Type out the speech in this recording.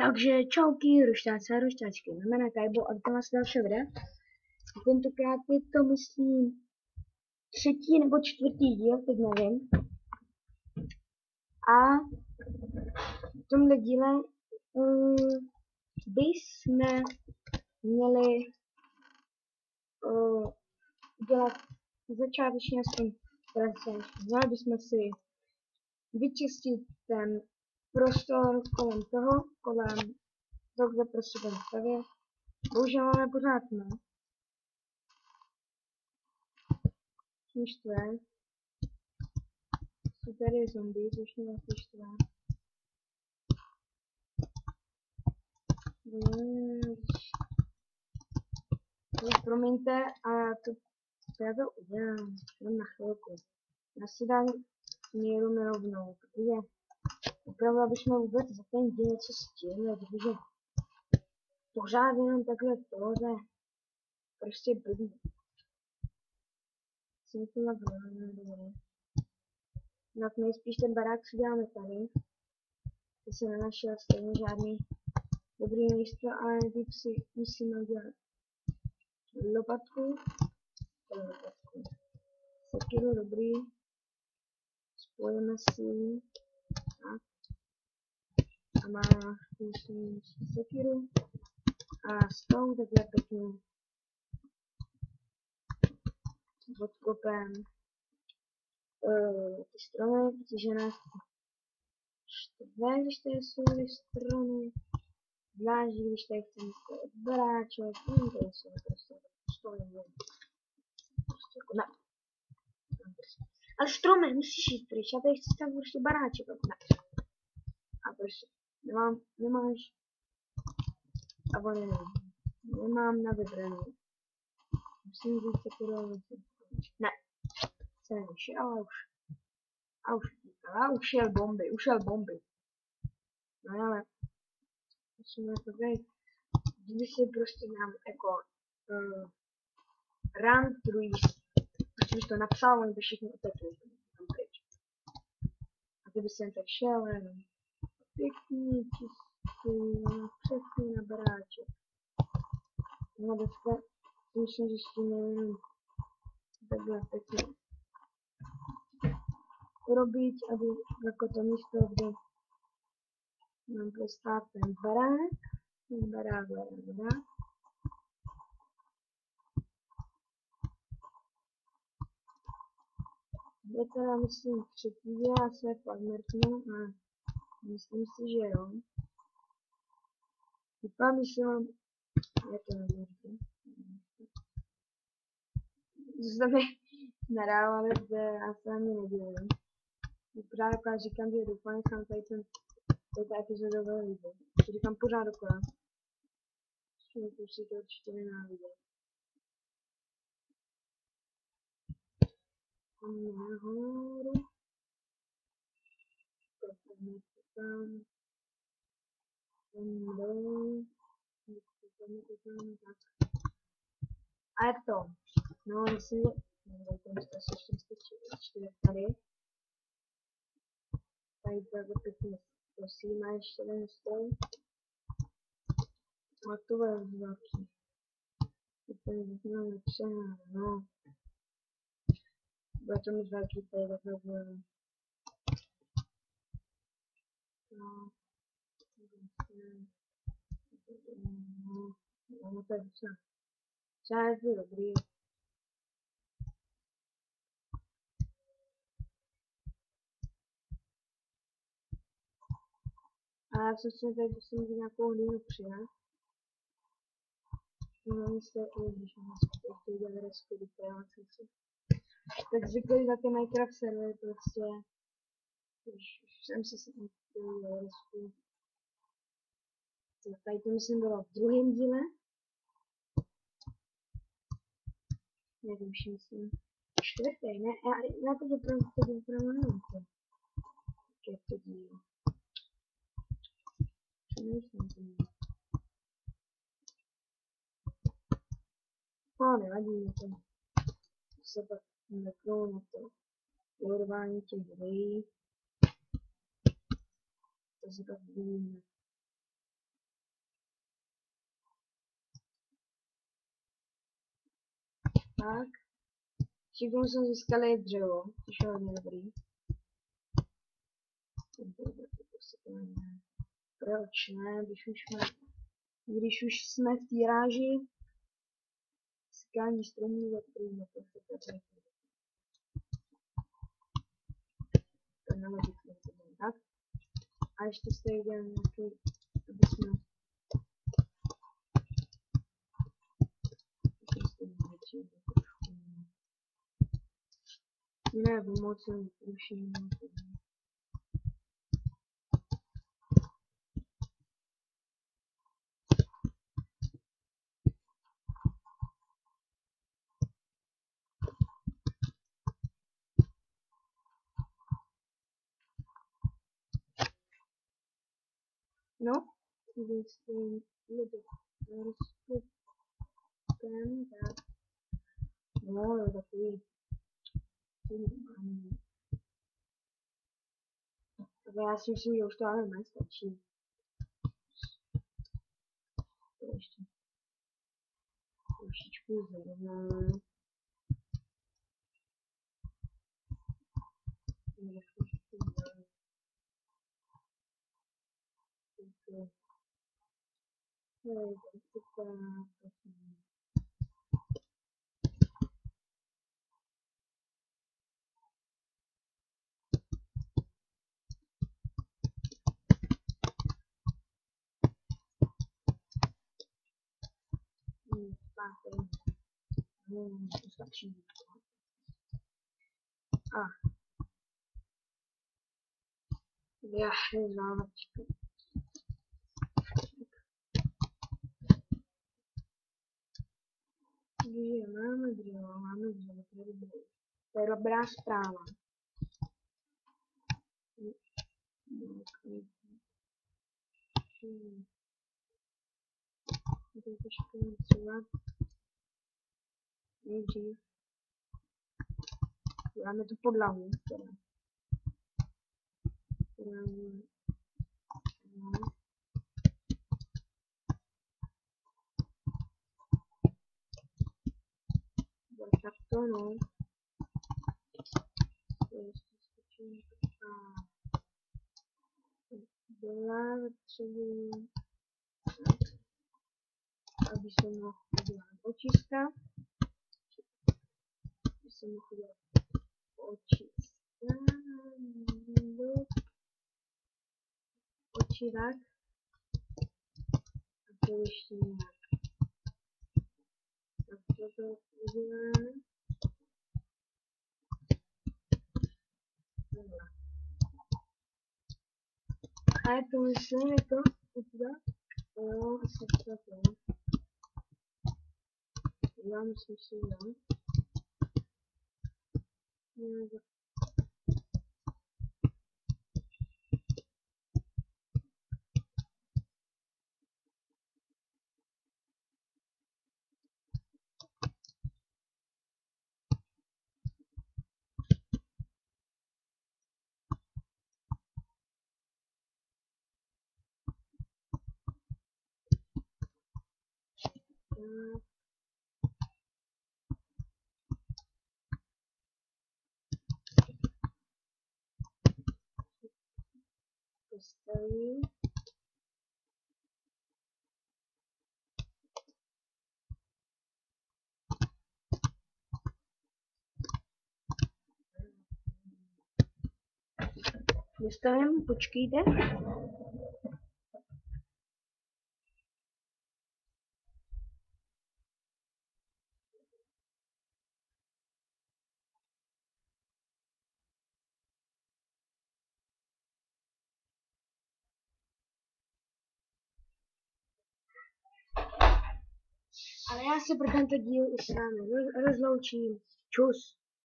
Takže čauky, roštáci a roštáčky. Jméno Kajbo a vítám vás další videa. Tentokrát je to, myslím, třetí nebo čtvrtý díl, teď nevím. A v tomhle díle bychom měli dělat začátečně aspoň práce. Měli bychom si vyčistit ten prostor kolem toho, kde prostě ten stavě. Bohužel máme pořád no. Štve. Jsou tady zombie, což mě vlastně štve. Promiňte, a já to udělám jen na chvilku. Já si dám míru nerovnou, protože opravdu, abychom vůbec za ten díl něco stihli, protože pořád jenom takhle tohle prostě blbý. Jsem to navrhl. No nejspíš ten barák si dáme tady. To se nenašel stejně žádný dobrý místo, ale teď si musíme udělat lopatku. Sekiru dobrý. Spojíme si tak. A má sekiru. A s tou takhle pěkně odkopem ty stromy, protože nás štve, když tady jsou ty stromy. Zvlášť, když tady chceme skvělet baráček, tady jsou prostě stromy. Prostě jako ne. Ale stromy, musíš jít pryč, já tady chci stavit prostě baráček, ne. A prostě, nemáš, a oni nemám na vybranou. Musím říct taky do věci. Ne, se nevíš, ale už jel bomby. No ale, musíme to tady, kdyby si prostě nám jako run through, když to napsal, oni by všichni utekli tam pryč. A kdyby jsem tak šel, jenom pěkný, čistý, přesný na baráček. No dneska myslím, že s tím nevím takhle pěkně urobiť, aby jako to místo, kde nám bude stát ten barák. Je teda myslím třetí díl, já se pak mrknu a myslím si, že jo. Vypadá mi se vám, je to nezmrknu. Zde mi nadávali, že já se ani nedělím. Právě jak říkám, že doufám, že jsem tady ta epizoda byla líbit. To říkám pořád dokola. Už si to určitě nenávidět. Nahoru. Tam. Dolů. A je to. No, myslím, že to ještě stačí tady. Tady to je pěkně. Prosím, má ještě jeden stůl. A to je velký. Úplně vypnul nepřehnal, no. Bude to mít velký tady takhle bude. No. No, to je docela. Třeba je to dobrý. A já jsem si tady musím nějakou hlínu přijat. No, jste když mám to udělat resku, jsem si. Tak zvyklý za ty Minecraft servery prostě. Už jsem si udělal resku. Tady to myslím bylo v druhém díle. Nevím, už myslím. Čtvrtý, ne? Já to opravdu nevím. Jak je to díl. Přemýšlím tím. No, nevadí to. Se pak mrknou na to kódování těch videí. To si pak vidíme. Tak. Všichni jsme získali dřevo, což je hodně dobrý. Proč ne, když už jsme v té ráži, sekání stromů, za který je to se to nelogické, tak. A ještě jste udělali nějaký, aby jsme ne, pomoci rušení. No, když ten, tak, no, je takový, tak já si myslím, že už to ale nestačí. To ještě trošičku zrovna. To stačí. A, já je závačka. Takže máme dřevo, to je dobré. To je dobrá zpráva. To je trošku třeba nejdřív. Máme tu podlahu, teda. Tak to no. To ještě skočím byla třeba, aby se mohl udělat očiska. Aby se mohl udělat očiska. Oči tak. A to ještě nějak. Tak toto uděláme. A je to myslím, je to? Jo, asi to. Já myslím si, jo. Postavím. Dostavím, počkejte. Ale já se pro tento díl už s vámi rozloučím. Čus.